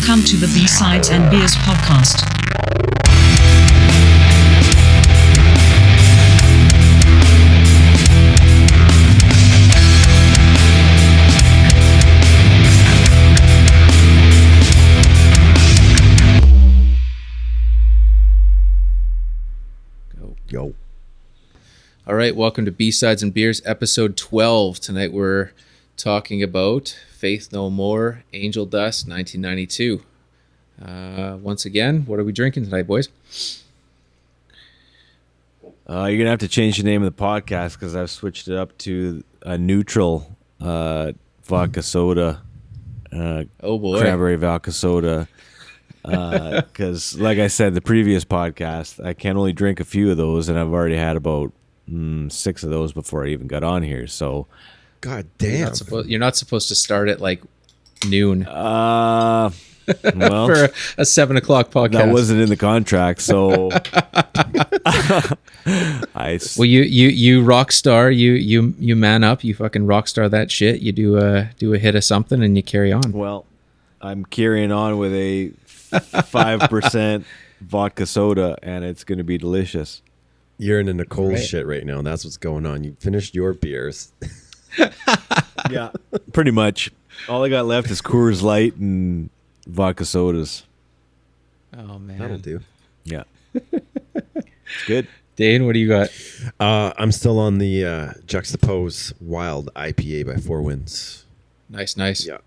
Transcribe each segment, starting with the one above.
Welcome to the B-Sides and Beers podcast. Yo. All right, welcome to B-Sides and Beers, episode 12. Tonight we're talking about Faith No More, Angel Dust, 1992. Once again, what are we drinking tonight, boys? You're going to have to change the name of the podcast because I've switched it up to a neutral vodka soda. Oh, boy. Cranberry vodka soda. Because, like I said, the previous podcast, I can only drink a few of those, and I've already had about 6 of those before I even got on here. So, God damn! You're not supposed to start at like noon well, for a 7 o'clock podcast. that wasn't in the contract. So, Well, you rock star, you man up, you fucking rock star that shit. You do a hit of something and you carry on. Well, I'm carrying on with a 5% vodka soda, and it's going to be delicious. You're in a Nicole Right. shit right now. That's what's going on. You finished your beers. Yeah, pretty much. All I got left is Coors Light and vodka sodas. Oh man, That'll do. Yeah, it's good. Dane, what do you got? I'm still on the Juxtapose Wild IPA by Four Winds. Nice. Yeah.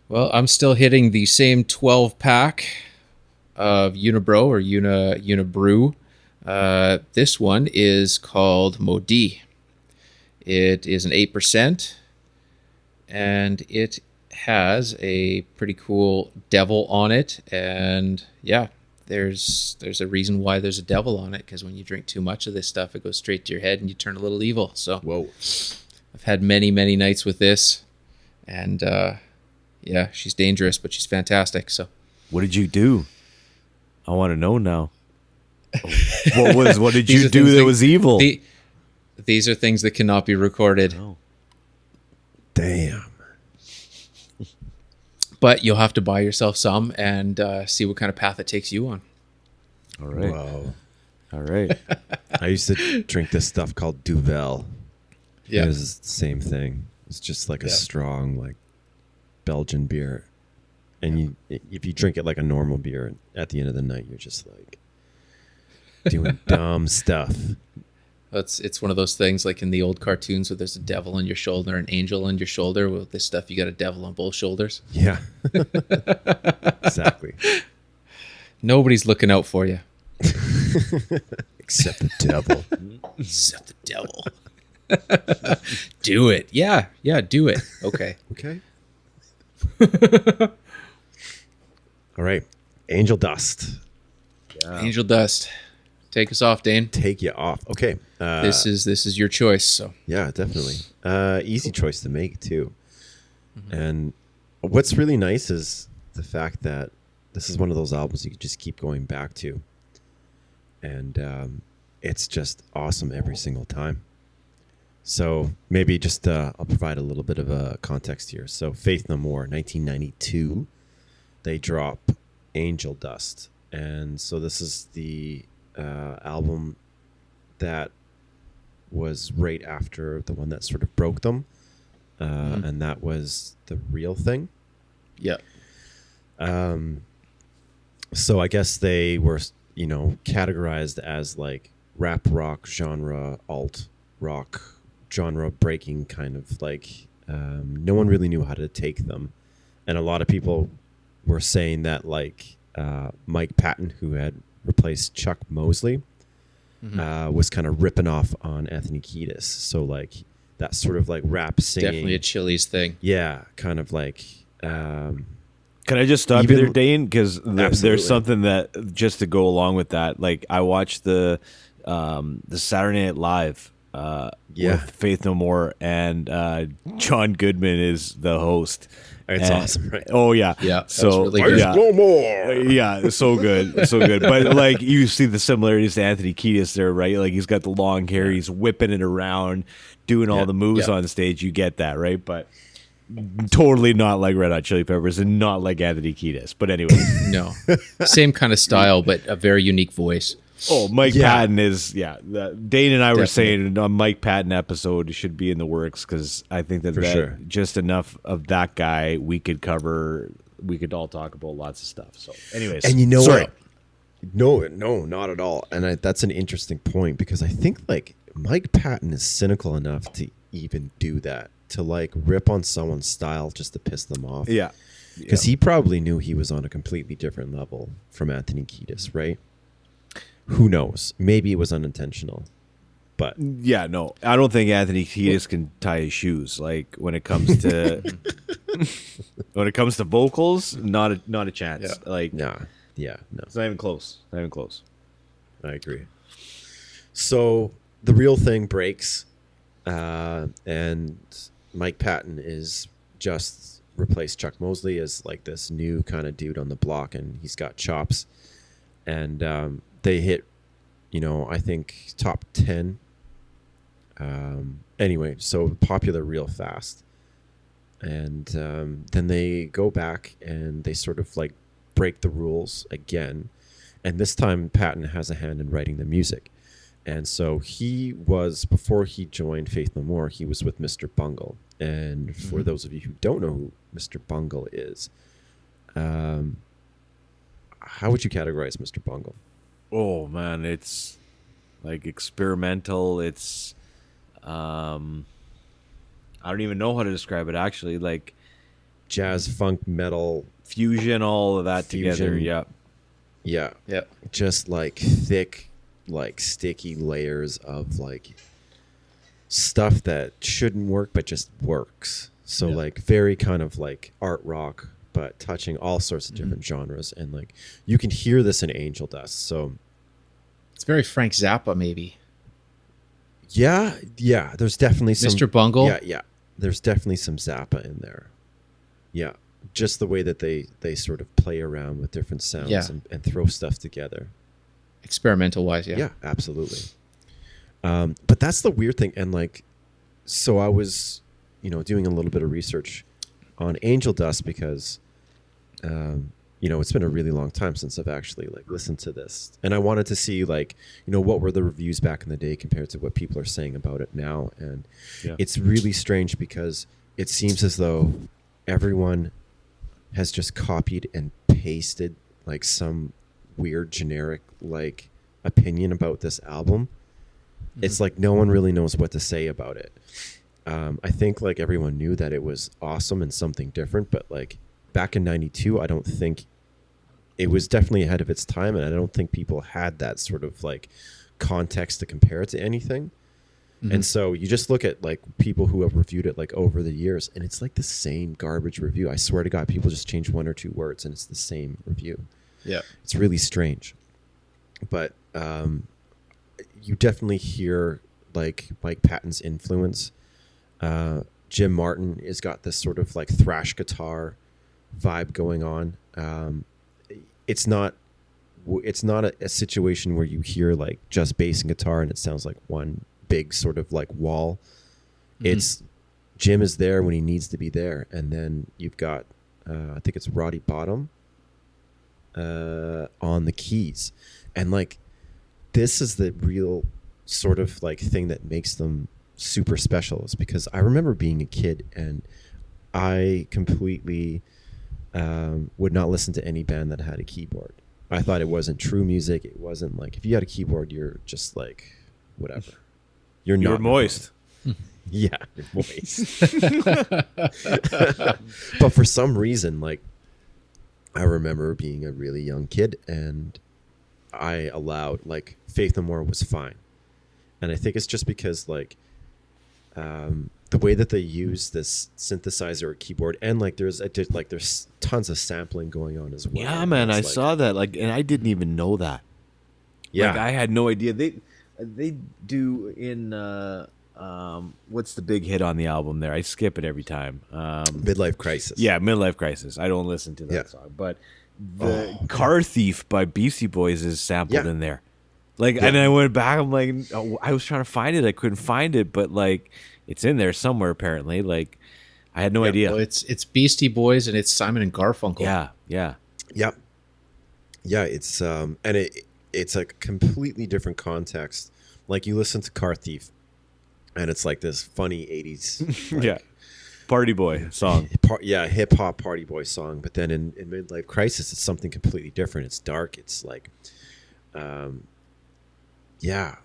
Well, I'm still hitting the same 12 pack of Unibrow or Unibrew. This one is called Maudit. It is an 8%, and it has a pretty cool devil on it. And yeah, there's a reason why there's a devil on it, because when you drink too much of this stuff, it goes straight to your head and you turn a little evil. So Whoa. I've had many nights with this, and yeah, she's dangerous, but she's fantastic. So What did you do? I want to know now. What did These you are do things that was evil? these are things that cannot be recorded, Oh. Damn. but you'll have to buy yourself some and see what kind of path it takes you on. All right. Whoa. All right. I used to drink this stuff called Duvel. Yeah. It was the same thing. It's just like a Yeah. strong, like Belgian beer. And if you drink it like a normal beer, at the end of the night, you're just like doing dumb stuff. It's one of those things like in the old cartoons where there's a devil on your shoulder, an angel on your shoulder. With this stuff, you got a devil on both shoulders. Yeah. Exactly. Nobody's looking out for you Except the devil. except the devil. Do it. Yeah, do it. Okay. Okay. All right. Angel Dust. Angel Dust. Take us off, Dane. Take you off. Okay. This is your choice. So Yeah, definitely. Easy choice to make, too. And what's really nice is the fact that this is one of those albums you can just keep going back to. And it's just awesome every single time. So maybe just I'll provide a little bit of a context here. So Faith No More, 1992, they drop Angel Dust. And so this is the album that was right after the one that sort of broke them. And that was The Real Thing. yeah. So I guess they were, categorized as like rap rock genre, alt rock genre breaking kind of like, no one really knew how to take them. And a lot of people were saying that like Mike Patton, who had replaced Chuck Mosley, was kind of ripping off on Anthony Kiedis. So like that sort of like rap singing. Definitely a Chili's thing. Yeah, kind of like... Can I just stop you Even- there, Dane? Because Absolutely. there's something that just to go along with that. Like I watched the Saturday Night Live Yeah. with Faith No More, and John Goodman is the host. It's And- awesome, right? Oh yeah, Yeah, that So was really good. yeah, No more. yeah, so good, so good. But like you see the similarities to Anthony Kiedis there, right? Like he's got the long hair, he's whipping it around, doing all the moves Yeah. on stage. You get that, right? But totally not like Red Hot Chili Peppers and not like Anthony Kiedis. But anyway, No, same kind of style, but a very unique voice. oh, Mike Yeah. Patton is Dane and I were Definitely. saying a Mike Patton episode should be in the works because I think that, For sure. just enough of that guy we could cover. We could all talk about lots of stuff. So, anyways, And you know sorry. what? No, not at all. And that's an interesting point because I think like Mike Patton is cynical enough to even do that, to like rip on someone's style just to piss them off. Yeah, Because he probably knew he was on a completely different level from Anthony Kiedis, right? Who knows? Maybe it was unintentional. But yeah, no, I don't think Anthony Kiedis can tie his shoes. Like when it comes to vocals, not a chance. Yeah. Like no. it's not even close. Not even close. I agree. So the real thing breaks, and Mike Patton is just replaced Chuck Mosley as like this new kind of dude on the block, and he's got chops. And they hit, I think top 10. Anyway, so popular real fast. And then they go back and they sort of like break the rules again. And this time Patton has a hand in writing the music. And so he was, before he joined Faith No More, he was with Mr. Bungle. And for those of you who don't know who Mr. Bungle is, how would you categorize Mr. Bungle? Oh man, it's like experimental. It's I don't even know how to describe it actually. Like Jazz, funk, metal. fusion, all of that together. Fusion. Yeah. Yeah. Yep. Just like thick, like sticky layers of like stuff that shouldn't work but just works. So Yeah. like very kind of like art rock, but touching all sorts of different genres. And like you can hear this in Angel Dust. So It's very Frank Zappa, maybe. yeah, there's definitely some Mr. Bungle. Yeah. There's definitely some Zappa in there. Yeah. Just the way that they sort of play around with different sounds Yeah. and throw stuff together. Experimental wise, yeah. Yeah, absolutely. But that's the weird thing. And like, so I was, doing a little bit of research on Angel Dust because, it's been a really long time since I've actually like listened to this. And I wanted to see like, what were the reviews back in the day compared to what people are saying about it now. And Yeah. it's really strange because it seems as though everyone has just copied and pasted like some weird generic like opinion about this album. It's like no one really knows what to say about it. I think like everyone knew that it was awesome and something different, but like back in 92, I don't think it was definitely ahead of its time. And I don't think people had that sort of like context to compare it to anything. And so you just look at like people who have reviewed it like over the years and it's like the same garbage review. I swear to God, people just change one or two words and it's the same review. Yeah. It's really strange. But you definitely hear like Mike Patton's influence. Jim Martin has got this sort of like thrash guitar vibe going on. It's not a situation where you hear like just bass and guitar and it sounds like one big sort of like wall. It's Jim is there when he needs to be there. And then you've got, I think it's Roddy Bottom on the keys. And like, this is the real sort of like thing that makes them super special is because I remember being a kid and I completely would not listen to any band that had a keyboard. I thought it wasn't true music. It wasn't like, if you had a keyboard, you're just like, whatever. You're You're not moist. Yeah, you're moist. But for some reason, like, I remember being a really young kid and I allowed, like, Faith No More was fine. And I think it's just because, like, the way that they use this synthesizer or keyboard and, like, there's tons of sampling going on as well. Yeah, man, I It's like- saw that. Like, and I didn't even know that. Yeah. Like, I had no idea. They do in what's the big hit on the album there? I skip it every time. Midlife Crisis. Yeah, Midlife Crisis. I don't listen to that Yeah. song, but the Car Thief by Beastie Boys is sampled Yeah. in there. Like, and then I went back. I'm like, oh, I was trying to find it. I couldn't find it, but like, it's in there somewhere apparently. Like, I had no Yeah, idea. Well, it's Beastie Boys and it's Simon and Garfunkel. Yeah. Yep. Yeah, it's and it's a completely different context. Like you listen to Car Thief, and it's like this funny '80s, like, Yeah. Party boy song. hip hop party boy song. But then in Midlife Crisis, it's something completely different. It's dark. It's like, yeah,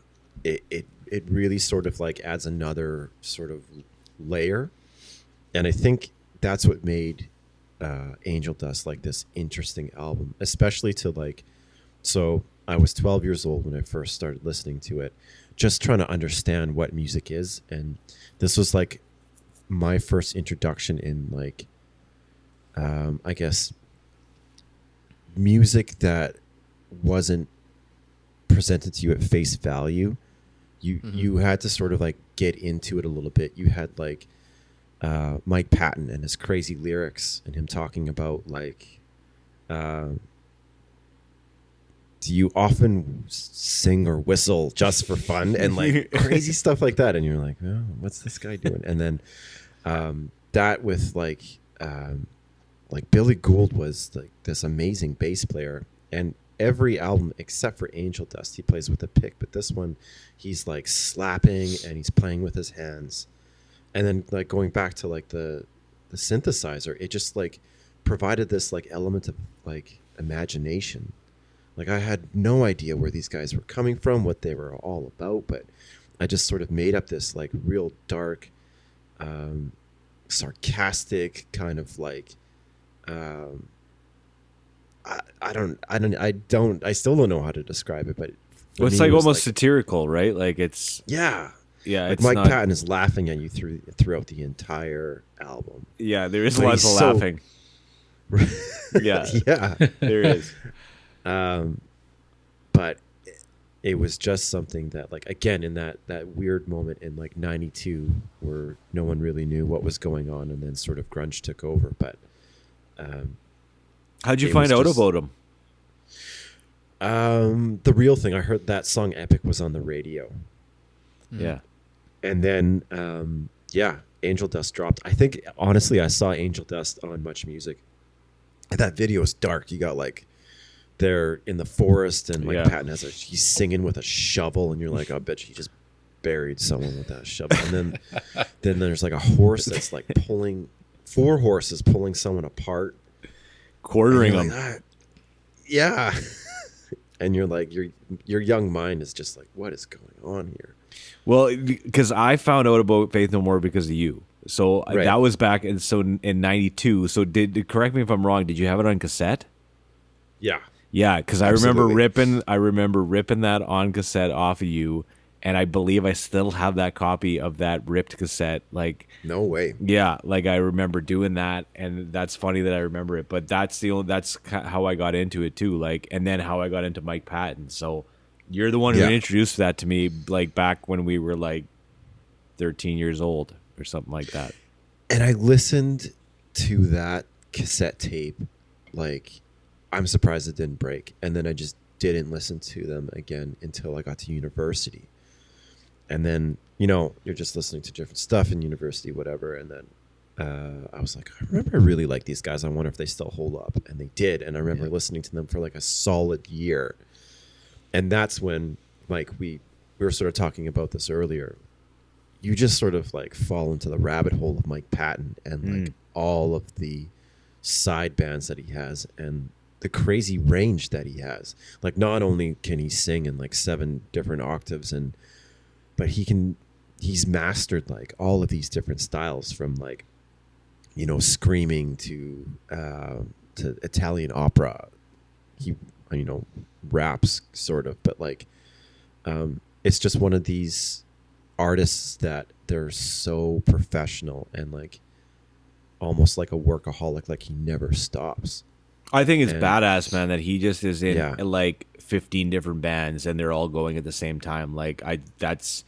it really sort of like adds another sort of layer, and I think that's what made Angel Dust like this interesting album, especially to like. So I was 12 years old when I first started listening to it, just trying to understand what music is, and this was like my first introduction in like, I guess, music that wasn't presented to you at face value. You had to sort of like get into it a little bit. You had like Mike Patton and his crazy lyrics and him talking about like, do you often sing or whistle just for fun, and like crazy stuff like that. And you're like, oh, what's this guy doing? And then that with like Billy Gould was like this amazing bass player, and every album except for Angel Dust, he plays with a pick, but this one he's like slapping and he's playing with his hands. And then like going back to like the synthesizer, it just like provided this like element of like imagination. Like I had no idea where these guys were coming from, what they were all about, but I just sort of made up this like real dark, sarcastic kind of like, I still don't know how to describe it, but Well, it's me, like it was almost satirical, right? Like it's yeah. yeah, Like it's Mike not, Patton is laughing at you throughout the entire album. yeah, there is But lots of he's so- laughing. Yeah, Yeah. there is. But it was just something that like, again, in that weird moment in like 92 where no one really knew what was going on, and then sort of grunge took over. But How'd you It find was out just- about him? the real thing, I heard that song Epic was on the radio. Yeah. And then, Angel Dust dropped. I think, honestly, I saw Angel Dust on Much Music. And that video is dark. You got like, they're in the forest, and like Yeah. Patton he's singing with a shovel, and you're like, I bet you he just buried someone with that shovel. And then there's like a horse that's like four horses pulling someone apart. Quartering And him. you're like, yeah. And you're like, your young mind is just like, what is going on here? Well, because I found out about Faith No More because of you. So Right. that was back in '92. So correct me if I'm wrong. Did you have it on cassette? Yeah. Yeah, because I Absolutely. remember ripping that on cassette off of you, and I believe I still have that copy of that ripped cassette. Like, No way. yeah, like I remember doing that, and that's funny that I remember it. But that's how I got into it too. Like, and then how I got into Mike Patton. So you're the one who Yeah. introduced that to me, like back when we were like 13 years old or something like that. And I listened to that cassette tape, like, I'm surprised it didn't break. And then I just didn't listen to them again until I got to university. And then, you're just listening to different stuff in university, whatever. And then I was like, I remember I really like these guys. I wonder if they still hold up. And they did. And I remember listening to them for like a solid year. And that's when, like, we were sort of talking about this earlier. You just sort of like fall into the rabbit hole of Mike Patton and like all of the side bands that he has and the crazy range that he has. Like, not only can he sing in like 7 different octaves, but he's mastered like all of these different styles, from like, screaming to Italian opera. He, raps sort of, but like, it's just one of these artists that they're so professional and like almost like a workaholic, like he never stops. I think it's And- badass, man, that he just is in Yeah. like 15 different bands and they're all going at the same time. Like that's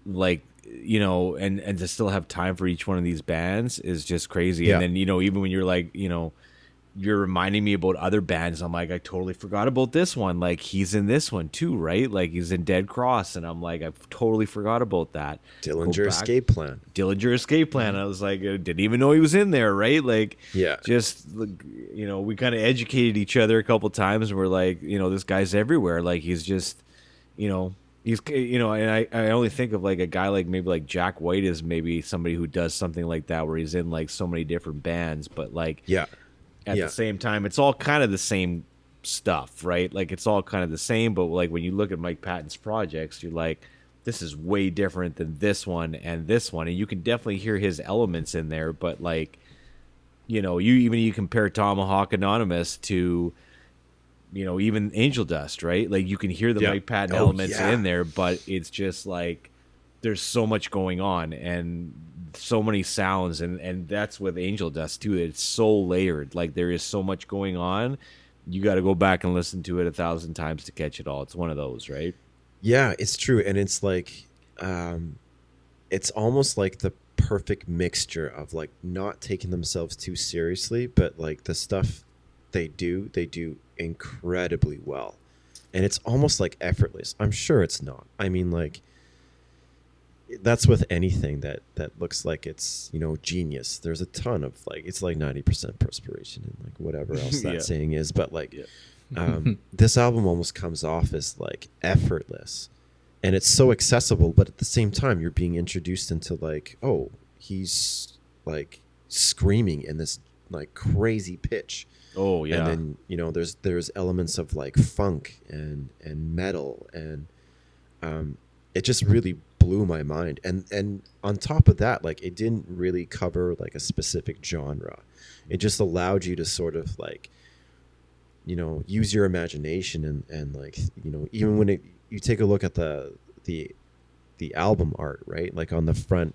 like, and to still have time for each one of these bands is just crazy. Yeah. And then, even when you're like, you're reminding me about other bands. I'm like, I totally forgot about this one. Like, he's in this one too, right? Like, he's in Dead Cross, and I'm like, I totally forgot about that. Dillinger Escape Plan. Dillinger Escape Plan. I was like, I didn't even know he was in there, right? Like, Yeah. just, you know, we kind of educated each other a couple times, and we're like, you know, this guy's everywhere. Like, he's just, you know, he's, you know, and I only think of like a guy like maybe like Jack White is maybe somebody who does something like that where he's in like so many different bands, but like, Yeah. at the same time, it's all kind of the same stuff, right? Like, it's all kind of the same, but like when you look at Mike Patton's projects, you're like, this is way different than this one, and you can definitely hear his elements in there. But like, you know, you compare Tomahawk Anonymous to, you know, even Angel Dust, right? Like, you can hear the Mike Patton elements in there, but it's just like there's so much going on and so many sounds, and that's with Angel Dust too. It's so layered. Like, there is so much going on. You got to go back and listen to it 1,000 times to catch it all. It's one of those, right? Yeah, it's true. And it's like, it's almost like the perfect mixture of like not taking themselves too seriously, but like the stuff they do incredibly well. And it's almost like effortless. I'm sure it's not. I mean, like, that's with anything that looks like it's, you know, genius. There's a ton of like, it's like 90% perspiration and like whatever else that saying is, but like this album almost comes off as like effortless, and it's so accessible, but at the same time you're being introduced into like, oh, he's like screaming in this like crazy pitch. Oh yeah. And then, you know, there's elements of like funk and metal, and it just really blew my mind. And on top of that, like, it didn't really cover like a specific genre. It just allowed you to sort of like, you know, use your imagination, and like, you know, even when you take a look at the album art, right? Like, on the front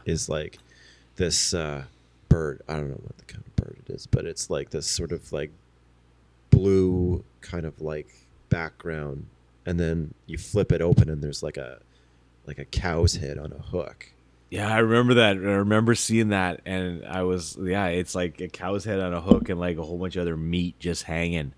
is like this bird. I don't know what the kind of bird it is, but it's like this sort of like blue kind of like background, and then you flip it open and there's like a cow's head on a hook. Yeah, I remember that. I remember seeing that, and I was, it's like a cow's head on a hook and like a whole bunch of other meat just hanging,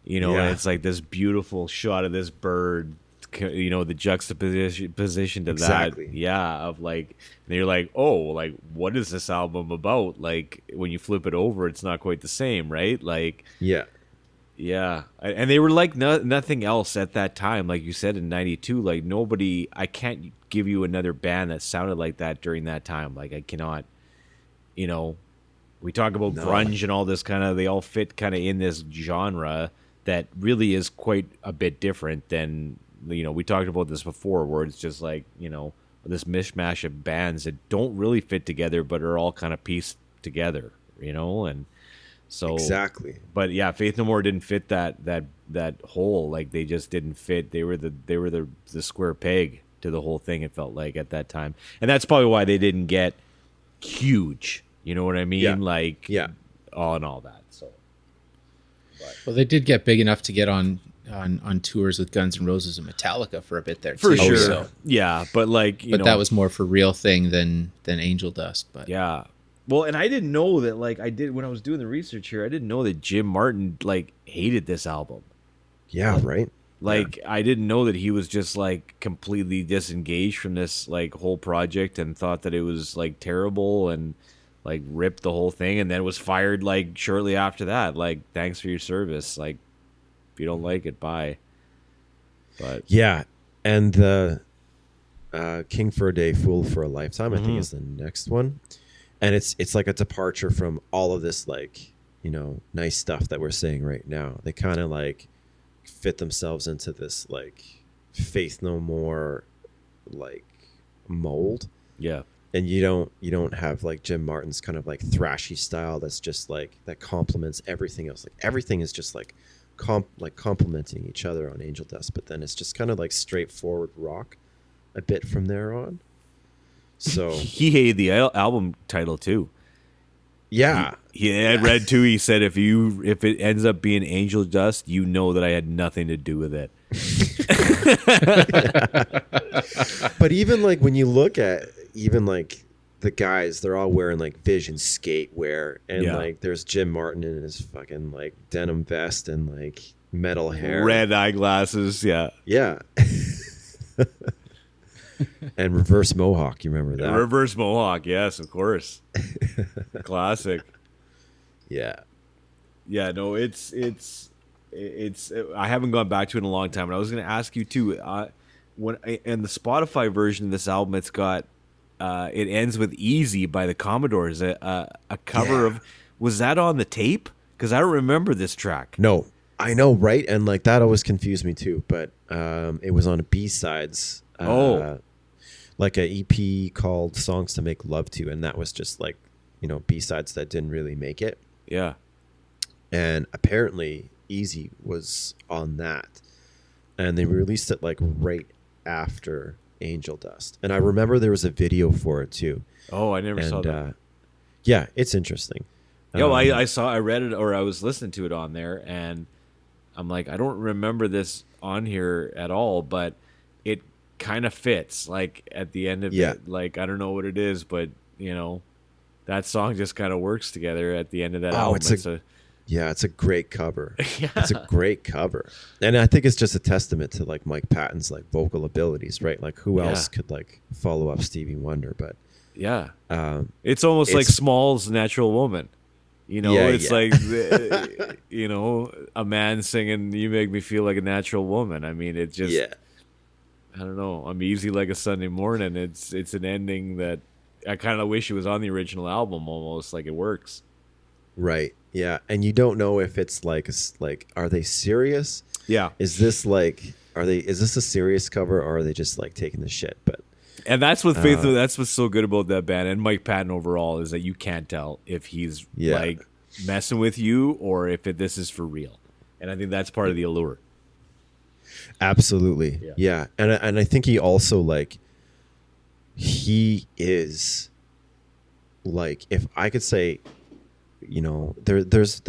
you know, and it's like this beautiful shot of this bird, you know, the juxtaposition to that. Yeah, of like, and you're like, oh, like, what is this album about? Like, when you flip it over, it's not quite the same, right? Like, yeah, and they were like nothing else at that time. Like you said, in '92, like nobody, I can't give you another band that sounded like that during that time. Like, I cannot, you know, we talk about grunge and all this kind of, they all fit kind of in this genre that really is quite a bit different than, you know, we talked about this before, where it's just like, you know, this mishmash of bands that don't really fit together, but are all kind of pieced together, you know, and so exactly. But yeah, Faith No More didn't fit that hole. Like, they just didn't fit. They were the square peg to the whole thing, it felt like, at that time. And that's probably why they didn't get huge. You know what I mean? Yeah. Like, all and all that. So, well, they did get big enough to get on tours with Guns N' Roses and Metallica for a bit there for too. sure. So. Yeah, but like, you know, that was more for real thing than Angel Dust. But yeah. Well, and I didn't know that, like, when I was doing the research here, I didn't know that Jim Martin, like, hated this album. Yeah, right? Like, I didn't know that he was just, like, completely disengaged from this, like, whole project and thought that it was, like, terrible and, like, ripped the whole thing, and then was fired, like, shortly after that. Like, thanks for your service. Like, if you don't like it, bye. But yeah, and the King for a Day, Fool for a Lifetime, I think, is the next one. And it's like a departure from all of this, like, you know, nice stuff that we're saying right now. They kind of like fit themselves into this like Faith No More like mold. yeah. And you don't have like Jim Martin's kind of like thrashy style that's just like that complements everything else. Like, everything is just like complementing each other on Angel Dust, but then it's just kind of like straightforward rock a bit from there on. So He hated the album title, too. yeah. He had read too. He said, if it ends up being Angel Dust, you know that I had nothing to do with it. But even like when you look at even like the guys, they're all wearing like Vision skate wear, and Yeah. like there's Jim Martin in his fucking like denim vest and like metal hair, Red eyeglasses. Yeah. yeah, and reverse mohawk. You remember that? Reverse mohawk. Yes, of course. Classic. Yeah, Yeah, no, it's. I haven't gone back to it in a long time, and I was going to ask you too. When in the Spotify version of this album, it's got it ends with "Easy" by the Commodores. A cover Yeah. of, was that on the tape? Because I don't remember this track. no, I know, right? And like that always confused me too. But it was on B-sides. Oh. Like a EP called "Songs to Make Love To," and that was just like, you know, B-sides that didn't really make it. Yeah. And apparently Easy was on that, and they released it like right after Angel Dust. And I remember there was a video for it too. Oh, I never saw And that. yeah, it's interesting. Yo, Um, I read it, or I was listening to it on there, and I'm like, I don't remember this on here at all, but it kind of fits. Like at the end of Yeah. it, like I don't know what it is, but you know, that song just kind of works together at the end of that Oh, album. it's yeah, it's a great cover. Yeah. It's a great cover, and I think it's just a testament to like Mike Patton's like vocal abilities, right? Like who Yeah. else could like follow up Stevie Wonder? But Yeah, um, it's almost like It's- Small's "Natural Woman." You know, Yeah, it's yeah. like you know, a man singing "You Make Me Feel Like a Natural Woman." I mean, it just yeah, I don't know. I'm easy like a Sunday morning. It's an ending that I kind of wish it was on the original album. Almost like it works. right, yeah. And you don't know if it's like like, are they serious? Yeah, Is this like, is this a serious cover, or are they just like taking the shit? But and that's what Faithful. That's what's so good about that band and Mike Patton overall is that you can't tell if he's Yeah. like messing with you or if this is for real. And I think that's part of the allure. absolutely, Yeah. yeah. And I think he also like, he is like, if I could say, you know, there's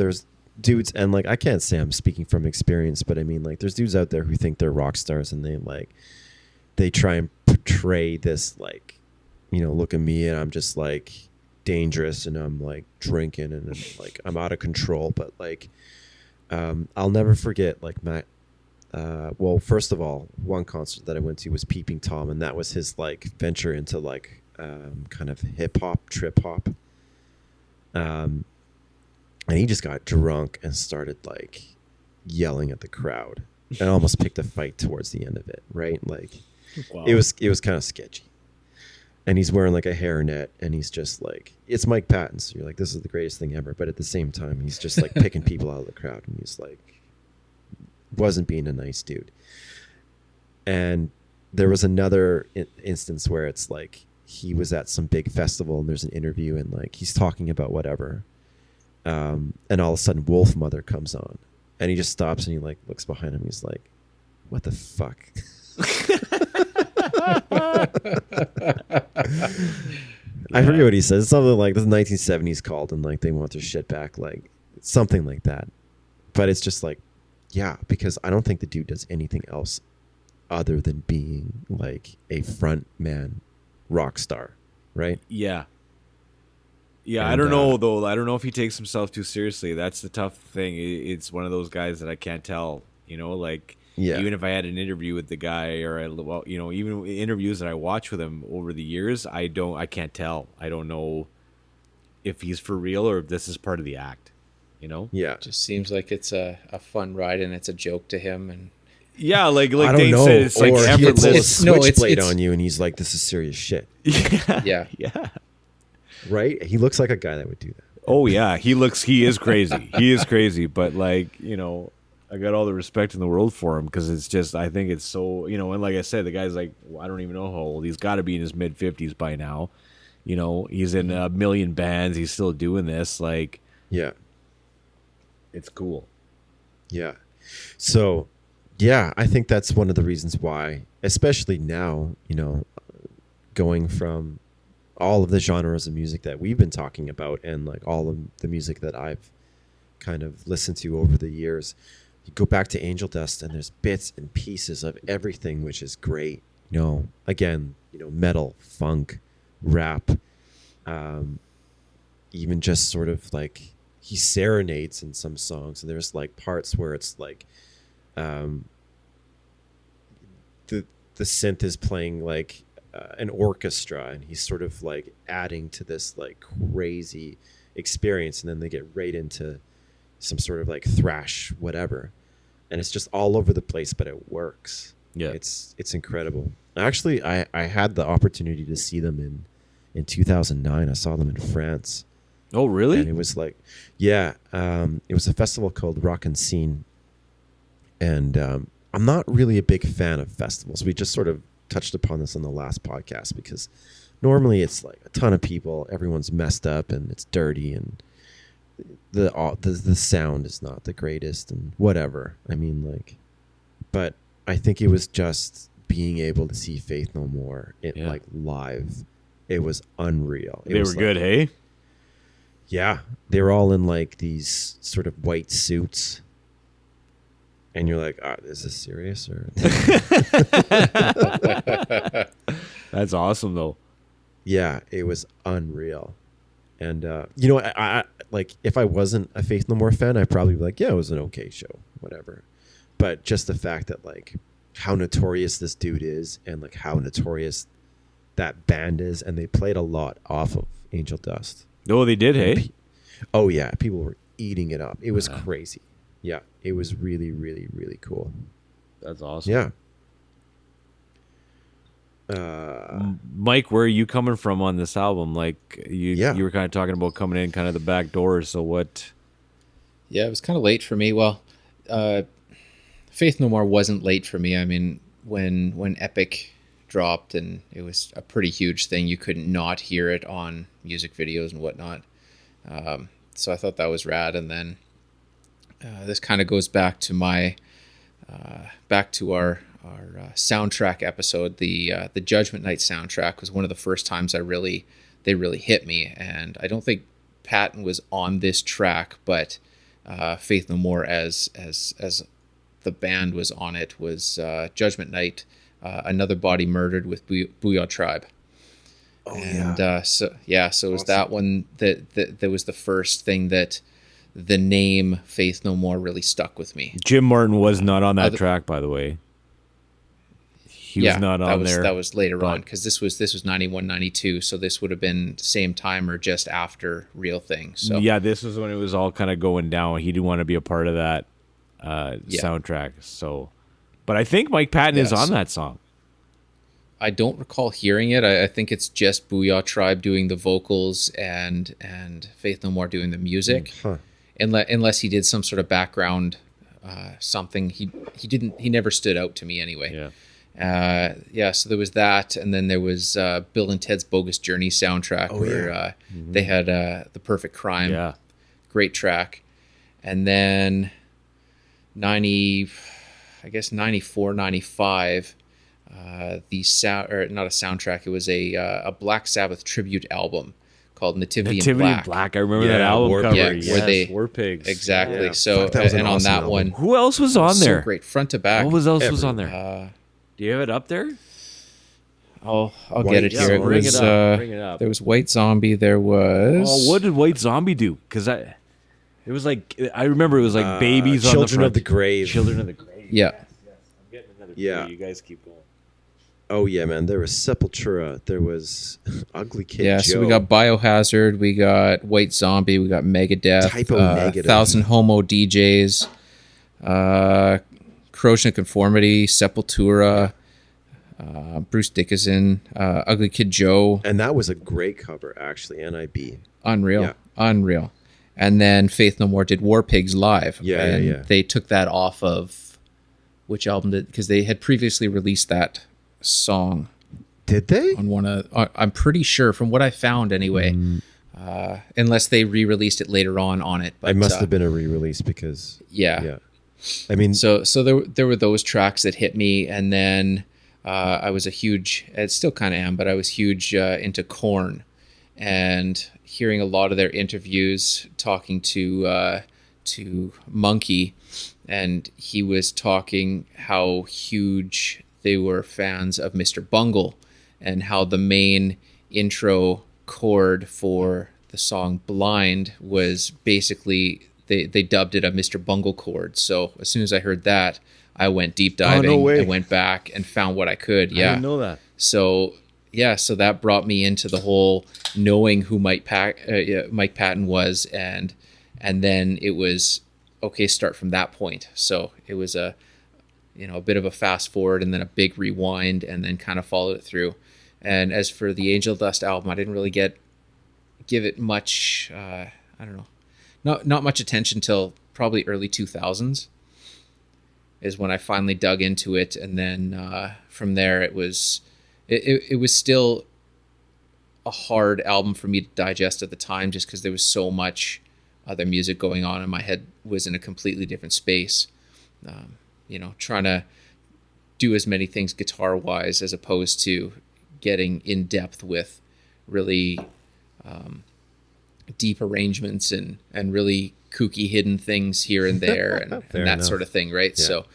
dudes, and like I can't say I'm speaking from experience, but I mean like there's dudes out there who think they're rock stars, and they try and portray this like, you know, look at me and I'm just like dangerous and I'm like drinking and like I'm out of control. But like I'll never forget like well, first of all, one concert that I went to was Peeping Tom, and that was his like venture into like kind of hip hop, trip hop. And he just got drunk and started like yelling at the crowd and almost picked a fight towards the end of it, right? Like Wow. it was kind of sketchy. And he's wearing like a hairnet, and he's just like, it's Mike Patton, so you're like, this is the greatest thing ever. But at the same time, he's just like picking people out of the crowd, and he's like, wasn't being a nice dude. And there was another instance where it's like he was at some big festival, and there's an interview, and like he's talking about whatever, and all of a sudden Wolf Mother comes on, and he just stops and he like looks behind him. He's like, what the fuck? I forget what he says. It's something like this is 1970s called, and like they want their shit back, like something like that. But it's just like, yeah, because I don't think the dude does anything else other than being like a front man rock star, right? Yeah. Yeah, I And, don't know though. I don't know if he takes himself too seriously. That's the tough thing. It's one of those guys that I can't tell. You know, like Yeah. even if I had an interview with the guy, or well, you know, even interviews that I watch with him over the years, I can't tell. I don't know if he's for real or if this is part of the act. You know? Yeah. Just seems like it's a fun ride and it's a joke to him. And Yeah, like I don't Dane know. said, it's like or he pull a effortless. no, it's- switchblade it's- on you, and he's like, this is serious shit, Yeah, yeah, yeah. right? He looks like a guy that would do that. Oh yeah, he is crazy. He is crazy, but like, you know, I got all the respect in the world for him because it's just, I think it's so, you know, and like I said, the guy's like, I don't even know how old. He's got to be in his mid 50s by now. You know, he's in a million bands. He's still doing this. Like, Yeah. it's cool. Yeah. So, yeah, I think that's one of the reasons why, especially now, you know, going from all of the genres of music that we've been talking about and like all of the music that I've kind of listened to over the years, you go back to Angel Dust and there's bits and pieces of everything, which is great. You know, again, you know, metal, funk, rap, Even just sort of like he serenades in some songs, and there's like parts where it's like the synth is playing like an orchestra, and he's sort of like adding to this like crazy experience, and then they get right into some sort of like thrash whatever, and it's just all over the place, but it works. Yeah. It's incredible. Actually, I had the opportunity to see them in 2009. I saw them in France. Oh, really? And it was like, yeah, it was a festival called Rock and Scene. And I'm not really a big fan of festivals. We just sort of touched upon this in the last podcast, because normally it's like a ton of people, everyone's messed up and it's dirty, and the sound is not the greatest and whatever. I mean, like, but I think it was just being able to see Faith No More like live. It was unreal. They were good, hey? Yeah, they were all in like these sort of white suits, and you're like, "Oh, is this serious?" Or That's awesome, though. yeah, it was unreal. And you know, I like, if I wasn't a Faith No More fan, I'd probably be like, "Yeah, it was an okay show, whatever." But just the fact that like how notorious this dude is, and like how notorious that band is, and they played a lot off of Angel Dust. Oh, they did, hey? Oh yeah, people were eating it up. It was crazy. Yeah, it was really, really, really cool. That's awesome. Yeah. Mike, where are you coming from on this album? Like, you were kind of talking about coming in kind of the back door, so what? Yeah, it was kind of late for me. Well, Faith No More wasn't late for me. I mean, when Epic dropped, and it was a pretty huge thing, you couldn't not hear it on music videos and whatnot. So I thought that was rad. And then this kind of goes back to my back to our soundtrack episode. The Judgment Night soundtrack was one of the first times they really hit me. And I don't think Patton was on this track, but Faith No More as the band was on it, was Judgment Night, Another Body Murdered with Booyah Tribe. Oh, and so it was that one that was the first thing that the name Faith No More really stuck with me. Jim Martin was not on that track, by the way. He was not on there. That was later on, because this was 91, 92, so this would have been same time or just after Real Thing. So yeah, this was when it was all kind of going down. He didn't want to be a part of that soundtrack. So, but I think Mike Patton is on that song. I don't recall hearing it. I think it's just Booyah Tribe doing the vocals and Faith No More doing the music. Huh. Unless he did some sort of background something. He never stood out to me anyway. So there was that, and then there was Bill and Ted's Bogus Journey soundtrack, where they had The Perfect Crime. Yeah. Great track. And then 94, 95, not a soundtrack, it was a Black Sabbath tribute album called Nativity in Black. I remember that album cover. Yes, War Pigs. Exactly. Yeah. So and on that one, who else was on there? So great, front to back. What else was on there? Do you have it up there? I'll get it here. Bring it up. There was White Zombie. There was. Oh, what did White Zombie do? Because it was like, I remember it was like babies on the front. Children of the Grave. Children of the Grave. Yeah. Yes. I'm getting another clue. You guys keep going. Oh yeah, man. There was Sepultura. There was Ugly Kid Joe. Yeah, so we got Biohazard. We got White Zombie. We got Megadeth. Typo Negative. Thousand Homo DJs. Corrosion of Conformity. Sepultura. Bruce Dickinson. Ugly Kid Joe. And that was a great cover, actually. NIB. Unreal. And then Faith No More did War Pigs live. Yeah. They took that off of which album because they had previously released that song. Did they? On one of, I'm pretty sure, from what I found anyway. Unless they re-released it later on it. But it must have been a re-release because yeah. I mean, so there were those tracks that hit me, and then I was still kind of am, but I was huge into Korn, and hearing a lot of their interviews, talking to Monkey, and he was talking how huge they were fans of Mr. Bungle, and how the main intro chord for the song Blind was basically they dubbed it a Mr. Bungle chord. So as soon as I heard that, I went deep diving. no way. I went back and found what I could. I Yeah. didn't know that. So so that brought me into the whole knowing who Mike Patton was, and then it was okay. Start from that point. So it was a bit of a fast forward and then a big rewind, and then kind of followed it through. And as for the Angel Dust album, I didn't really give it much. I don't know, not much attention till probably early 2000s. Is when I finally dug into it, and then from there it was still a hard album for me to digest at the time, just because there was so much other music going on, and my head was in a completely different space. Trying to do as many things guitar wise as opposed to getting in depth with really deep arrangements and really kooky hidden things here and there and that enough. sort of thing, right? Yeah. So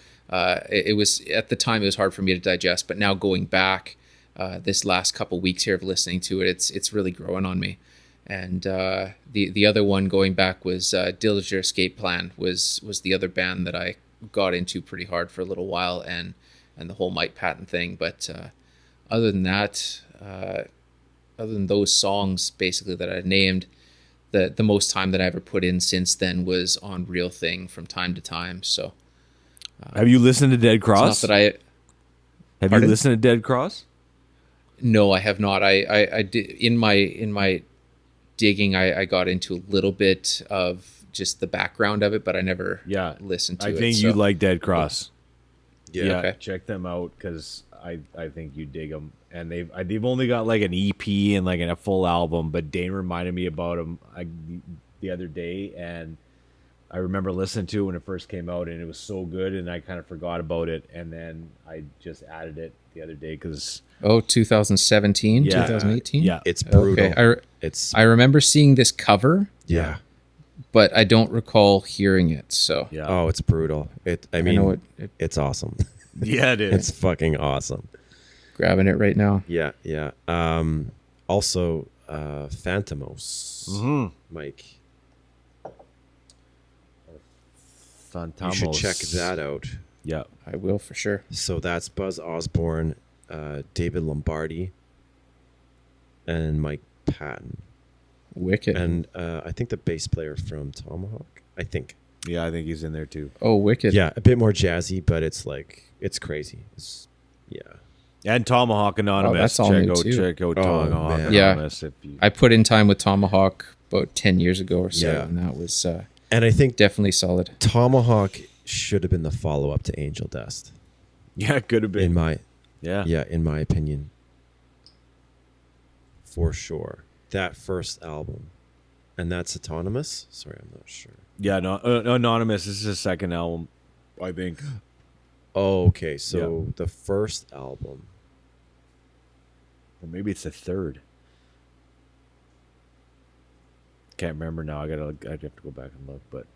it was, at the time, it was hard for me to digest, but now going back this last couple weeks here of listening to it, it's really growing on me. And the other one going back was Dillinger Escape Plan was the other band that I got into pretty hard for a little while, and the whole Mike Patton thing. But other than that, other than those songs basically that I named, the most time that I ever put in since then was on Real Thing from time to time. So Have you listened to Dead Cross? it's not that I Have Pardon? you listened to Dead Cross? No, I have not. I did in my digging. I got into a little bit of just the background of it, but I never Yeah. listened to I it. think so- you'd like Dead Cross. Yeah. Okay. Check them out because I think you dig them. And they've only got like an EP and like a full album, but Dane reminded me about them the other day, and I remember listening to it when it first came out, and it was so good, and I kind of forgot about it, and then I just added it the other day because 2017, Yeah. 2018? yeah, It's brutal. Okay. It's I remember seeing this cover, yeah. but I don't recall hearing it. So yeah, Oh, it's brutal. I know it, It's awesome. yeah, it is. It's fucking awesome. grabbing it right now. Yeah, yeah. Also, Phantomos, Mm-hmm. Mike. Fantomos. You should check that out. Yeah, I will for sure. So that's Buzz Osborne, David Lombardi, and Mike Patton, Wicked. and I think the bass player from Tomahawk. I think. yeah, I think he's in there too. oh, wicked. Yeah, a bit more jazzy, but it's crazy. Yeah. And Tomahawk Anonymous. that's all new, too. Check out Oh, Tomahawk man. Yeah. Anonymous. If you, I put in time with Tomahawk about 10 years ago or so, Yeah. and that was And I think definitely solid. Tomahawk should have been the follow-up to Angel Dust, yeah, it could have been. in my yeah, in my opinion. For sure. That first album. And that's Autonomous? Sorry, I'm not sure. yeah. No, Anonymous. This is his second album, I think. Oh, okay. So the first album. Or maybe it's the third. Can't remember now. I'd have to go back and look, but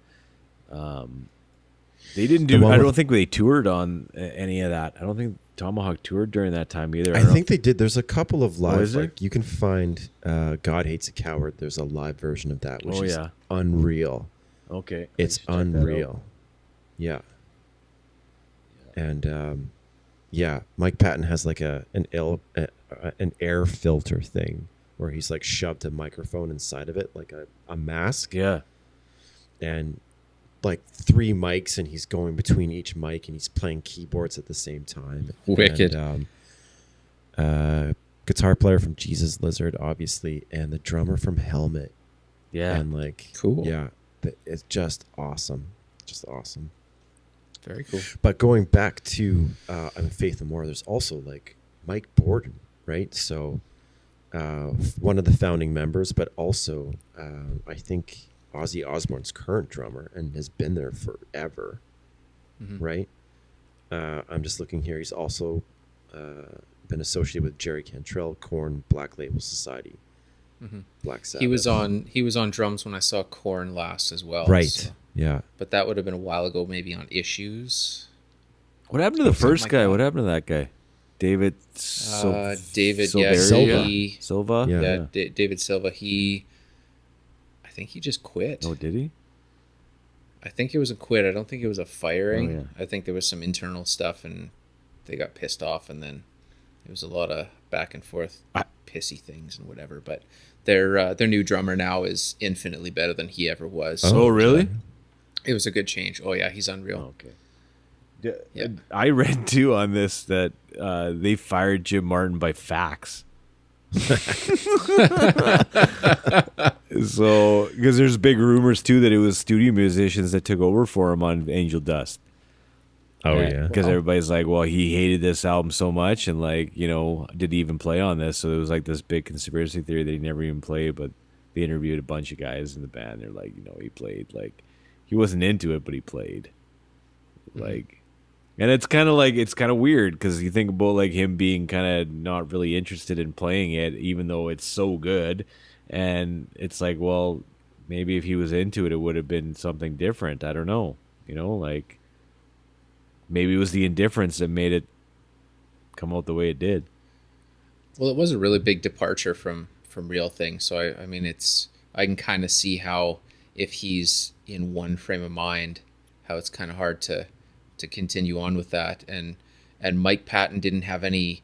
they didn't The do. one I with- don't think they toured on any of that. I don't think Tomahawk toured during that time either. I don't think they did. There's a couple of live. is there? Like you can find God Hates a Coward. There's a live version of that, which Oh, is yeah. unreal. know. Okay, It's I should check that out. unreal. Yeah. And yeah, Mike Patton has like an air filter thing where he's like shoved a microphone inside of it, like a mask, Yeah, and like 3 mics, and he's going between each mic, and he's playing keyboards at the same time. Wicked. And, guitar player from Jesus Lizard, obviously, and the drummer from Helmet. yeah. And like, Cool. yeah, it's just awesome. Just awesome. Very cool. But going back to Faith No More, there's also like Mike Borden, right? So one of the founding members, but also I think Ozzy Osbourne's current drummer and has been there forever, right? I'm just looking here. He's also been associated with Jerry Cantrell, Korn, Black Label Society, Black Sabbath. He was on drums when I saw Korn last as well. Right. so- Yeah. but that would have been a while ago, maybe on Issues. What happened to the Something first like guy? that. What happened to that guy? David David, Silveria? Silva. Yeah. David Silva. I think he just quit. Oh, did he? I think it was a quit. I don't think it was a firing. Oh, yeah. I think there was some internal stuff, and they got pissed off, and then it was a lot of back and forth, pissy things and whatever. But their new drummer now is infinitely better than he ever was. Oh, really? It was a good change. Oh yeah, he's unreal. Okay. Yeah. I read too on this that they fired Jim Martin by fax. So, because there's big rumors too that it was studio musicians that took over for him on Angel Dust. Oh yeah. Because everybody's like, well, he hated this album so much, and like, did he even play on this? So there was like this big conspiracy theory that he never even played. But they interviewed a bunch of guys in the band. They're like, he played. Like, he wasn't into it, but he played. Like, and it's kind of weird because you think about like him being kind of not really interested in playing it, even though it's so good. And it's like, well, maybe if he was into it, it would have been something different. I don't know. Like maybe it was the indifference that made it come out the way it did. Well, it was a really big departure from Real Thing. So I mean, I can kind of see how if he's in one frame of mind, how it's kind of hard to continue on with that. And Mike Patton didn't have any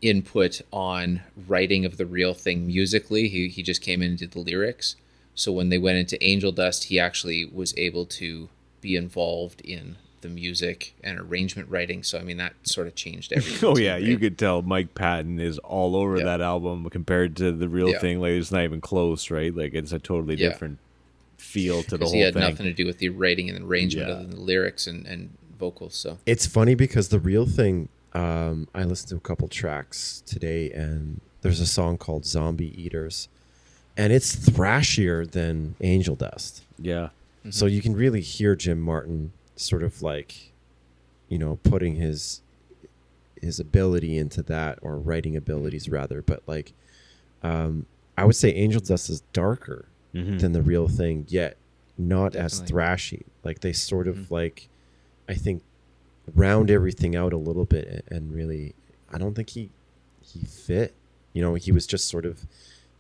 input on writing of the Real Thing musically. He just came in and did the lyrics. So when they went into Angel Dust, he actually was able to be involved in the music and arrangement writing. So I mean, that sort of changed everything. Oh yeah, you could tell Mike Patton is all over that album compared to the Real Thing. Like it's not even close, right? Like it's a totally different feel to the whole thing. He had nothing to do with the writing and arrangement other than the lyrics and vocals. So it's funny because the Real Thing, I listened to a couple tracks today, and there's a song called Zombie Eaters, and it's thrashier than Angel Dust. Yeah. Mm-hmm. So you can really hear Jim Martin sort of like, putting his ability into that, or writing abilities rather. But like, I would say Angel Dust is darker than the Real Thing, yet not as thrashy. Like they sort of like, I think, round everything out a little bit, and really, I don't think he fit. He was just sort of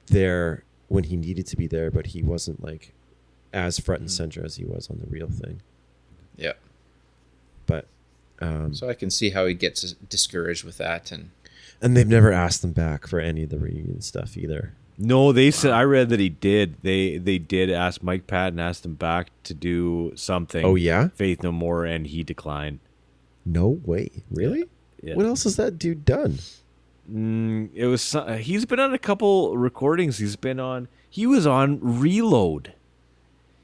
there when he needed to be there, but he wasn't like as front and center as he was on the Real Thing. Yeah. But so I can see how he gets discouraged with that, and they've never asked him back for any of the reunion stuff either. No, they said, I read that he did. They did ask Mike Patton, asked him back to do something. Oh yeah, Faith No More, and he declined. No way, really? Yeah. What else has that dude done? It was. He's been on a couple recordings. He was on Reload.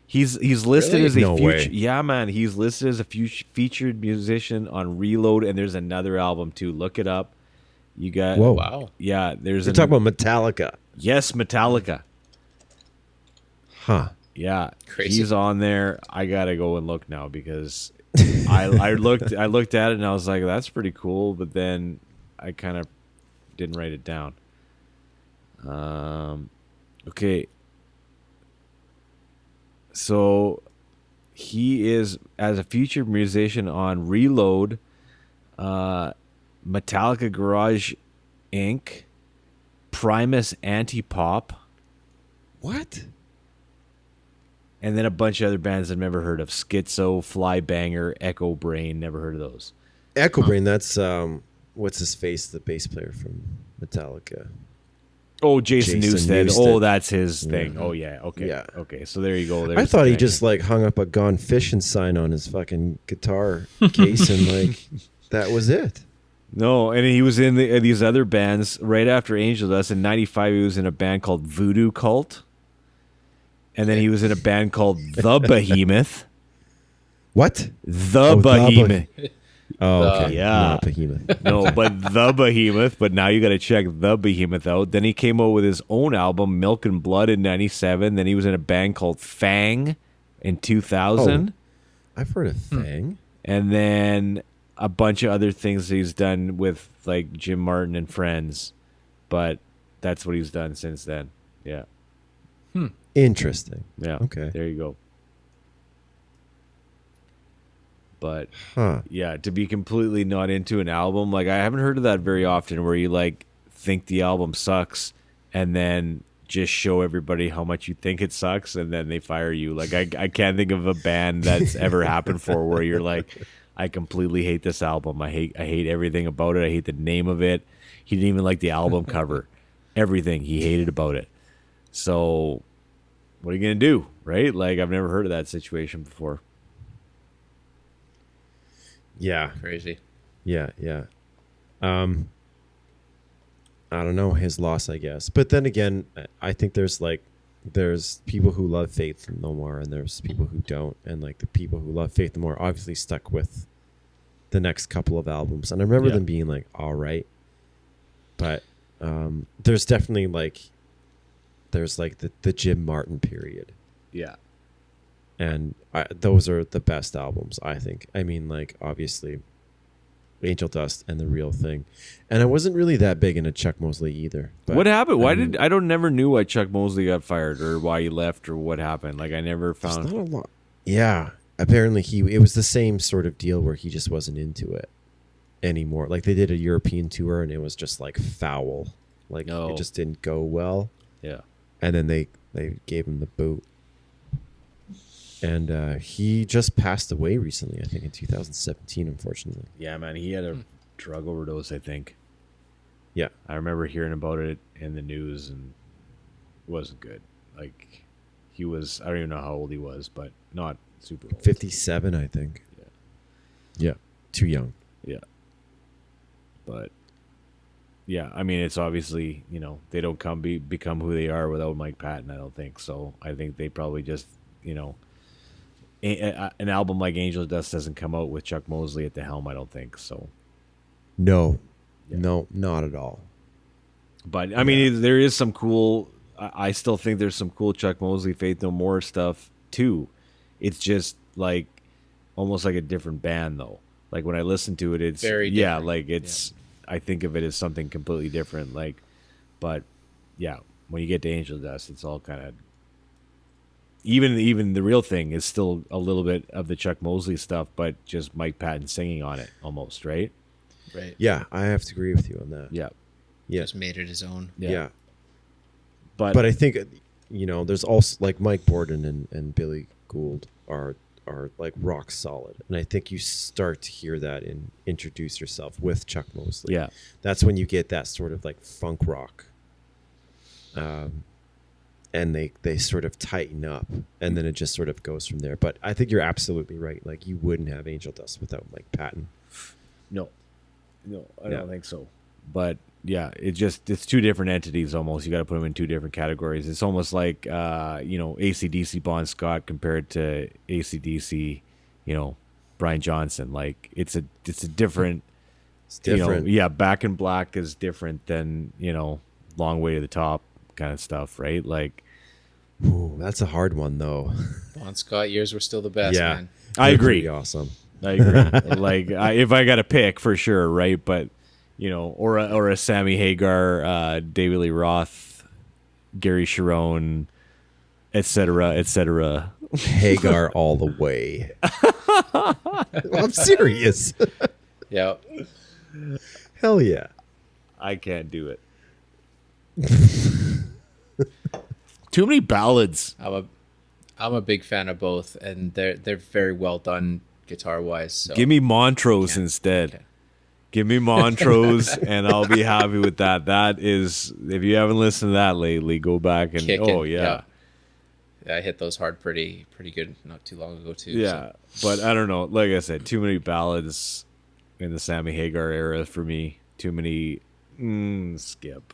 He's listed Really? as a No future. way. Yeah, man. He's listed as a featured musician on Reload, and there's another album too. Look it up. You got. Whoa. wow. Yeah, there's. You're talking about Metallica. Yes, Metallica. Huh. Yeah, Crazy. He's on there. I gotta go and look now because I looked at it and I was like, that's pretty cool, but then I kind of didn't write it down. Okay. So he is as a featured musician on Reload, Metallica Garage Inc., Primus Antipop, What? and then a bunch of other bands I've never heard of. Schizo, Flybanger, Echo Brain, never heard of those. Echo Brain. That's what's his face? The bass player from Metallica. Oh, Jason Newsted. Newsted. Oh, that's his thing. Oh, yeah. Okay. Yeah. Okay. So there you go. I There's thought the he thing. just like hung up a Gone Fishing sign on his fucking guitar case and like that was it. No, and he was in these other bands right after Angel Dust. In '95, he was in a band called Voodoo Cult, and then he was in a band called The Behemoth. What? The Oh, Behemoth. Oh, okay. Yeah. Not Behemoth. No, but The Behemoth. But now you got to check The Behemoth out. Then he came out with his own album, Milk and Blood, in '97. Then he was in a band called Fang in 2000. I've heard of Fang. And then a bunch of other things that he's done with like Jim Martin and friends, but that's what he's done since then. Yeah, Interesting. yeah. Okay. There you go. But Huh. yeah, to be completely not into an album, like I haven't heard of that very often, where you like think the album sucks and then just show everybody how much you think it sucks and then they fire you. Like I can't think of a band that's ever happened for where you're like, I completely hate this album. I hate everything about it. I hate the name of it. He didn't even like the album cover. Everything he hated about it. So what are you gonna do, right? Like I've never heard of that situation before. Yeah. Crazy. Yeah. I don't know, his loss, I guess. But then again, I think there's people who love Faith No More and there's people who don't. And like the people who love Faith No More obviously stuck with the next couple of albums. And I remember them being like, all right. But there's definitely there's the Jim Martin period. Yeah. And those are the best albums, I think. I mean, like, obviously, Angel Dust and The Real Thing. And I wasn't really that big into Chuck Mosley either. But, what happened? Never knew why Chuck Mosley got fired or why he left or what happened. Like I never There's found. not a lot. Yeah. Apparently it was the same sort of deal where he just wasn't into it anymore. Like they did a European tour and it was just like foul. Like it just didn't go well. Yeah. And then they gave him the boot. And he just passed away recently, I think in 2017, unfortunately. Yeah, man, he had a drug overdose, I think. Yeah. I remember hearing about it in the news and it wasn't good. Like he was, I don't even know how old he was, but not super old. 57, I think. Yeah. Yeah. Too young. Yeah. But yeah, I mean, it's obviously, they don't become who they are without Mike Patton, I don't think. So I think they probably just, an album like Angel Dust doesn't come out with Chuck Mosley at the helm, I don't think. So No. Yeah. No, not at all. but I mean, there is some cool, I still think there's some cool Chuck Mosley, Faith No More stuff too. It's just like almost like a different band though. Like when I listen to it, it's Very yeah, different. like it's, I think of it as something completely different. Like, but yeah, when you get to Angel Dust, it's all kind of, even The Real Thing is still a little bit of the Chuck Mosley stuff, but just Mike Patton singing on it almost, right? Right. Yeah, I have to agree with you on that. Yeah. Yeah. Just made it his own. Yeah. But I think, there's also like Mike Borden and Billy Gould are like rock solid. And I think you start to hear that in Introduce Yourself with Chuck Mosley. yeah, That's when you get that sort of like funk rock. And they sort of tighten up and then it just sort of goes from there. But I think you're absolutely right. Like you wouldn't have Angel Dust without Mike Patton. no, I don't think so. But yeah, it's two different entities almost. You got to put them in two different categories. It's almost like AC/DC Bon Scott compared to AC/DC, Brian Johnson. Like it's a different. It's different. Yeah, Back in Black is different than Long Way to the Top kind of stuff, right? Like Ooh, that's a hard one though. Bon Scott years were still the best, Yeah. man. I They're agree. pretty awesome. I agree. Like if I got to pick for sure, right? But or a Sammy Hagar, David Lee Roth, Gary Sharon, etc., etc. Hagar all the way. I'm serious. Yeah. Hell yeah. I can't do it. Too many ballads. I'm a big fan of both, and they're very well done guitar wise. So. Give me Montrose instead. Okay. Give me Montrose, and I'll be happy with that. That is, if you haven't listened to that lately, go back and Kickin', oh yeah. Yeah, I hit those hard pretty good not too long ago too. Yeah, but I don't know. Like I said, too many ballads in the Sammy Hagar era for me. Too many. Skip.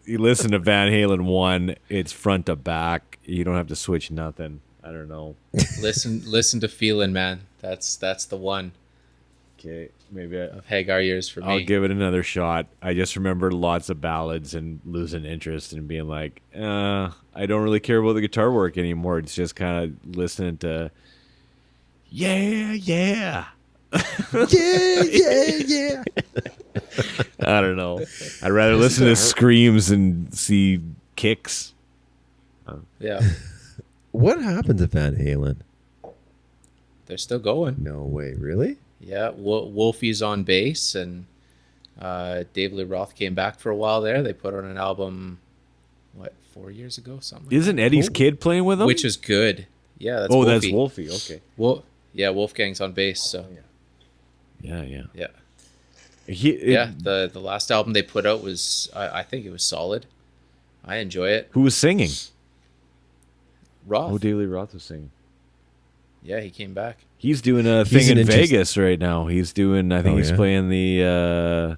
You listen to Van Halen 1, it's front to back. You don't have to switch nothing. I don't know. Listen to Feelin', man. That's the one Okay, maybe of Hagar years for me. I'll give it another shot. I just remember lots of ballads and losing interest and being like, I don't really care about the guitar work anymore. It's just kind of listening to, yeah. Yeah. I don't know. I'd rather listen to screams and see kicks. Yeah. What happened to Van Halen? they're still going. No way, really? Yeah, Wolfie's on bass, and Dave Lee Roth came back for a while there. They put on an album, 4 years ago, something. Isn't Eddie's kid playing with him? Which is good. Yeah, that's Wolfie. Wolfie. That's Wolfie. Okay. Yeah, Wolfgang's on bass. So Yeah. yeah, He, The last album they put out was I think it was solid. I enjoy it. Who was singing? Roth. Oh, Daily Roth was singing. Yeah, he came back. He's doing a He's thing an in interest- Vegas right now. He's doing. I think Oh, he's yeah? playing the.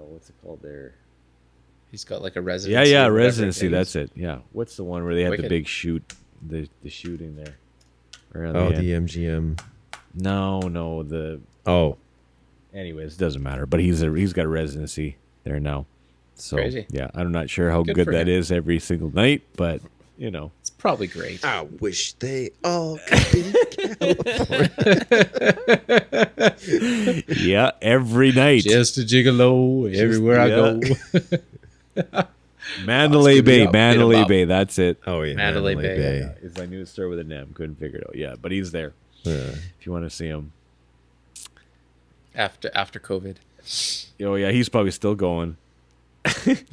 What's it called there? He's got like a residency. Yeah, or whatever residency. it is. That's it. Yeah. What's the one where they had the Wicked. big shoot, the shooting there? Around Oh, the the end. MGM. No, the. Oh, Anyways, doesn't matter. But he's got a residency there now. So Crazy. yeah, I'm not sure how Good good for that him. is every single night, but you know. It's probably great. I wish they all could be California. Yeah, every night. Just a gigolo everywhere I go. Mandalay Let's give it Bay, up. Mandalay Bit 'em Bay. up. That's it. Oh yeah, Mandalay Bay, Yeah, it's I knew it started with an M. Couldn't figure it out. Yeah, but he's there. Yeah. If you want to see him. After COVID. Oh yeah, he's probably still going.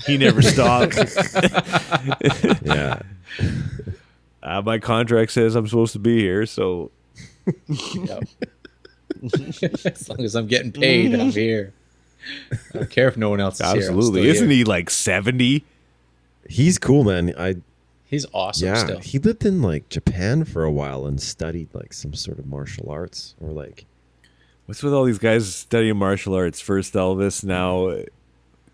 He never stopped. Yeah. My contract says I'm supposed to be here, so Yep. As long as I'm getting paid, I'm here. I don't care if no one else is here. I'm absolutely. still Isn't here. he like 70? He's cool, man. He's awesome Yeah, still. he lived in like Japan for a while and studied like some sort of martial arts or like What's with all these guys studying martial arts? First Elvis, now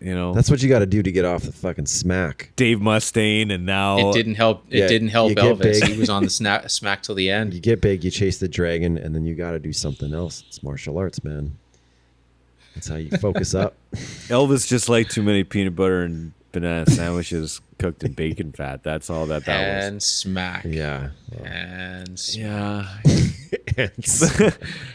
that's what you got to do to get off the fucking smack. Dave Mustaine, and now It didn't help. It Yeah, didn't help you get Elvis. big. He was on the smack till the You end. get big, you chase the dragon, and then you got to do something else. It's martial arts, man. That's how you focus up. Elvis just liked too many peanut butter and banana sandwiches cooked in bacon fat. That's all that was. And smack. Yeah. And smack. Yeah.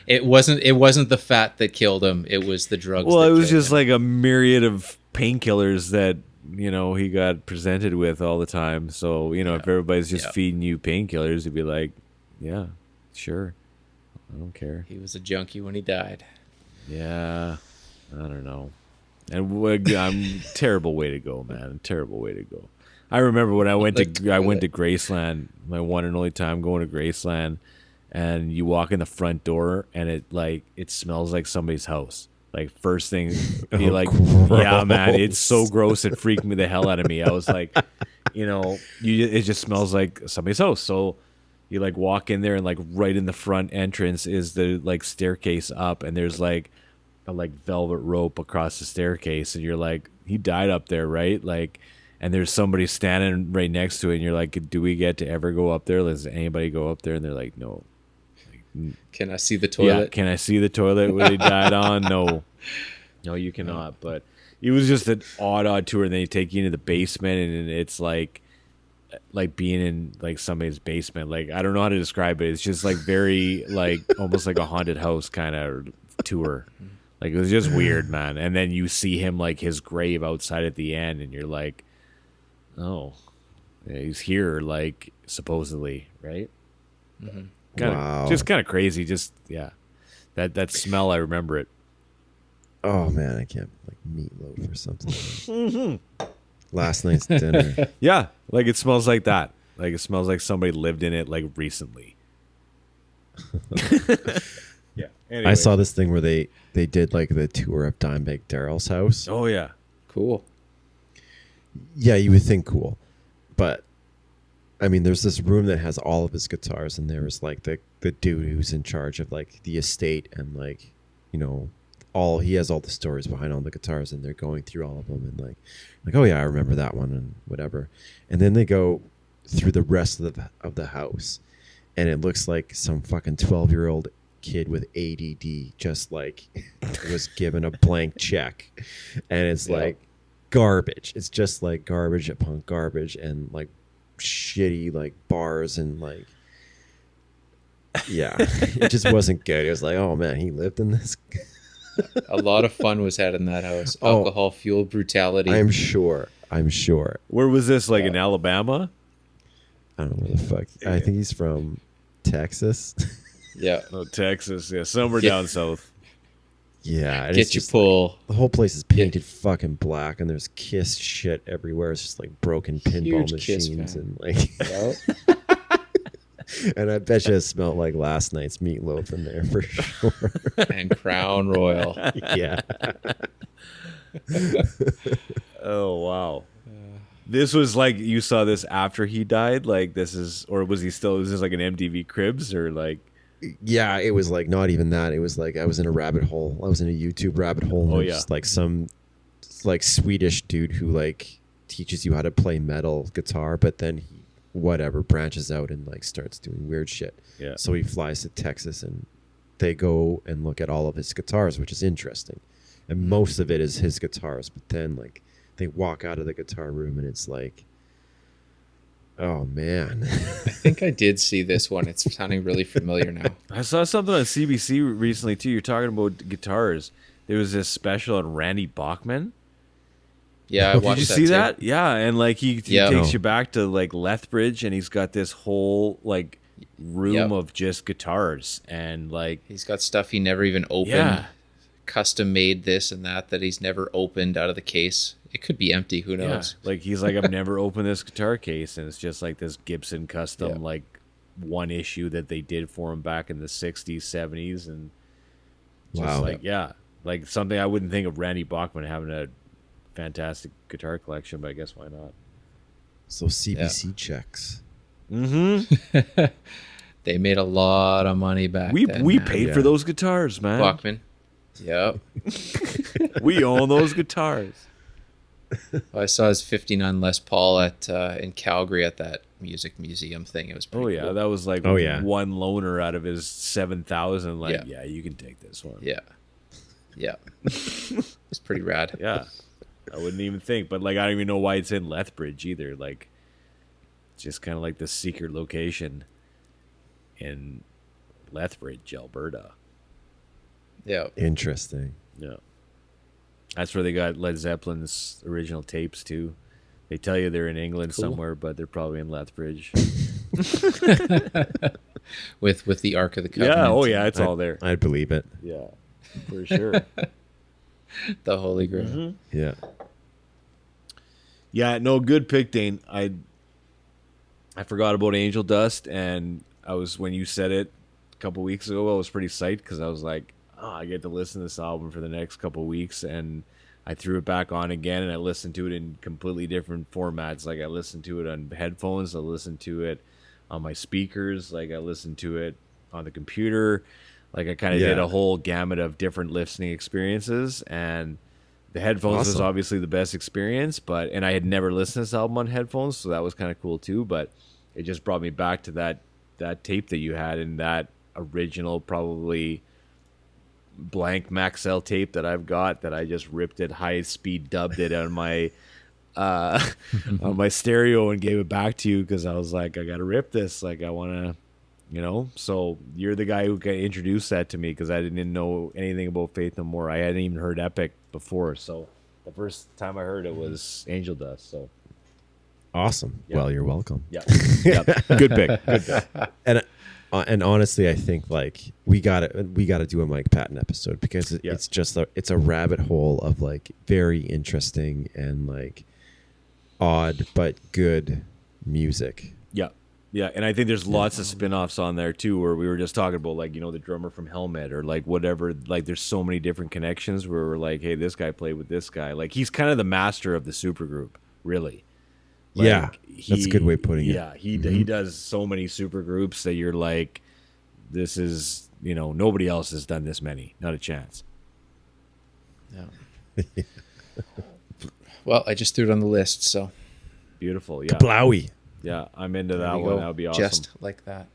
It wasn't the fat that killed him. It was the drugs. Well, that it was killed just him. like a myriad of painkillers that he got presented with all the time. So if everybody's just Yeah. feeding you painkillers, you'd be like, yeah, sure, I don't care. He was a junkie when he died. Yeah, I don't know. And I'm terrible way to go, man. Terrible way to go. I remember when I went to Graceland, my one and only time going to Graceland, and you walk in the front door and it smells like somebody's house. Like first thing, you're like, yeah, man, it's so gross. It freaked me the hell out of me. I was like, it just smells like somebody's house. So you like walk in there and like right in the front entrance is the like staircase up, and there's like a velvet rope across the staircase, and you're like, he died up there, right? Like, and there's somebody standing right next to it, and you're like, do we get to ever go up there? Does anybody go up there? And they're like, no. Can I see the Yeah, toilet? can I see the toilet where they died on? No, you cannot. But it was just an odd tour, and then they take you into the basement, and it's like being in like somebody's basement. Like, I don't know how to describe it. It's just like very like almost like a haunted house kind of tour. Like, it was just weird, man. And then you see him like his grave outside at the end, and you're like, oh, yeah, he's here, like supposedly, right? Wow. Just kind of crazy. Just that smell. I remember it. Oh man, I can't like meatloaf or something. Last night's dinner. Yeah, like it smells like that. Like it smells like somebody lived in it like recently. Yeah. I saw this thing where they did like the tour of Dimebag Darrell's house. Oh yeah. Cool. Yeah, you would think cool, but I mean, there's this room that has all of his guitars, and there was like the dude who's in charge of like the estate, and like he has all the stories behind all the guitars, and they're going through all of them, and like oh yeah, I remember that one and whatever, and then they go through the rest of the house, and it looks like some fucking 12-year-old kid with ADD just like was given a blank check, and it's like garbage. It's just like garbage upon garbage, and like shitty like bars, and like it just wasn't good. It was like, oh man, he lived in this. A lot of fun was had in that house. Oh. Alcohol fueled brutality. I'm sure. Where was this? Like in Alabama? I don't know where the fuck. I think he's from Texas. Yeah. No, Texas. Yeah, somewhere down south. Yeah, and Get it's your just pull. the whole place is painted fucking black, and there's Kiss shit everywhere. It's just like broken pinball Huge Kiss machines fan. and like. And I bet you it smelled like last night's meatloaf in there for sure. And Crown Royal. Yeah. Oh wow. This was like you saw this after he died. Like this is, or was he still? Was this like an MTV Cribs or like? Yeah, it was like not even that. It was like I was in a rabbit hole. I was in a YouTube rabbit hole. And Oh, there's yeah. just like some like Swedish dude who like teaches you how to play metal guitar, but then he whatever branches out and like starts doing weird shit. Yeah. So he flies to Texas and they go and look at all of his guitars, which is interesting. And most of it is his guitars, but then like they walk out of the guitar room and it's like, oh man. I think I did see this one. It's sounding really familiar now. I saw something on CBC recently too. You're talking about guitars. There was this special on Randy Bachman. Yeah, I Did watched you that see too. that? Yeah, and like he Yeah. takes No. you back to like Lethbridge, and he's got this whole like room Yep. of just guitars, and like He's got stuff he never even opened. Yeah. Custom made this and that he's never opened out of the case. It could be empty. Who yeah, knows? like he's like I've never opened this guitar case, and it's just like this Gibson custom Yeah. like one issue that they did for him back in the 60s, 70s, and just Wow. like yeah, like something I wouldn't think of Randy Bachman having a fantastic guitar collection, but I guess why not? So CBC checks. Mm-hmm. They made a lot of money back We then. we man. paid Yeah. for those guitars, man. Bachman. Yep. We own those guitars. I saw his 59 Les Paul at in Calgary at that music museum thing. It was pretty Oh yeah, cool. that was like Oh, yeah. one loaner out of his 7,000. Like Yeah. yeah, you can take this one. Yeah. Yeah. It's pretty rad. Yeah. I wouldn't even think, but like I don't even know why it's in Lethbridge either. Like, it's just kind of like the secret location in Lethbridge, Alberta. Yeah. Interesting. Yeah, that's where they got Led Zeppelin's original tapes too. They tell you they're in England Cool. somewhere, but they're probably in Lethbridge. With the Ark of the Covenant. Yeah. Oh yeah, it's all there. I'd believe it. Yeah, for sure. The Holy Grail. Mm-hmm. Yeah. Yeah, no, good pick, Dane. I forgot about Angel Dust, and I was when you said it a couple weeks ago, I was pretty psyched because I was like, oh, I get to listen to this album for the next couple weeks, and I threw it back on again, and I listened to it in completely different formats. Like I listened to it on headphones, I listened to it on my speakers, like I listened to it on the computer. Like I kind of did Yeah. a whole gamut of different listening experiences, and the headphones was Awesome. obviously the best experience, and I had never listened to this album on headphones, so that was kind of cool too. But it just brought me back to that tape that you had in that original, probably blank Maxell tape that I've got that I just ripped it high speed, dubbed it on my on my stereo and gave it back to you because I was like, I gotta rip this. Like I want to. So you're the guy who introduced that to me because I didn't know anything about Faith No More. I hadn't even heard Epic before, so the first time I heard it was Angel Dust. So Awesome. Yeah. Well, you're welcome. yeah, yeah. Good pick. Good pick. And honestly, I think like we gotta do a Mike Patton episode because Yeah. it's just it's a rabbit hole of like very interesting and like odd but good music. Yeah. Yeah, and I think there's lots of spin-offs on there too where we were just talking about like, the drummer from Helmet or like whatever, like there's so many different connections where we're like, hey, this guy played with this guy. Like he's kind of the master of the supergroup, really. Like, Yeah, that's a good way of putting it. Yeah, he does so many supergroups that you're like, this is, nobody else has done this many. Not a chance. Yeah. Well, I just threw it on the list, so Beautiful. Yeah. Blowy. Yeah, I'm into there that we one. go. That would be awesome. Just like that.